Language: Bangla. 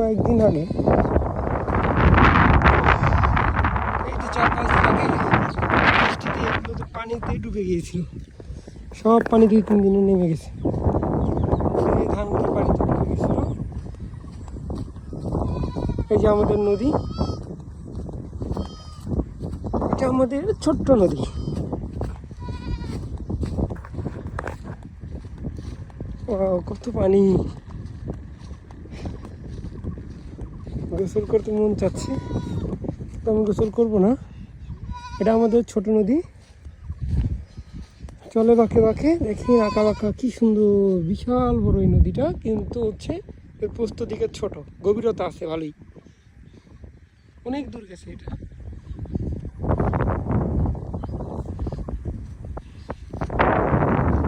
কয়েকদিন আগে, এই তো 4-5 দিন আগে বৃষ্টিতে এগুলো তো পানিতে ডুবে গিয়েছিল, সব পানি 2-3 দিনে নেমে গেছে। এই ধানগুলো পানিতে ডুবে গেছিল। এই যে আমাদের নদী, এটা আমাদের ছোট্ট নদী। কত পানি, গোসল করতে মন চাচ্ছে, তো আমি গোসল করবো না। এটা আমাদের ছোট নদী, চলে বাঁকে বাঁকে, দেখি আঁকা বাঁকা, কি সুন্দর, বিশাল বড় এই নদীটা, কিন্তু হচ্ছে এর প্রস্থ দিকে ছোট, গভীরতা আছে ভালোই, অনেক দূর গেছে এটা।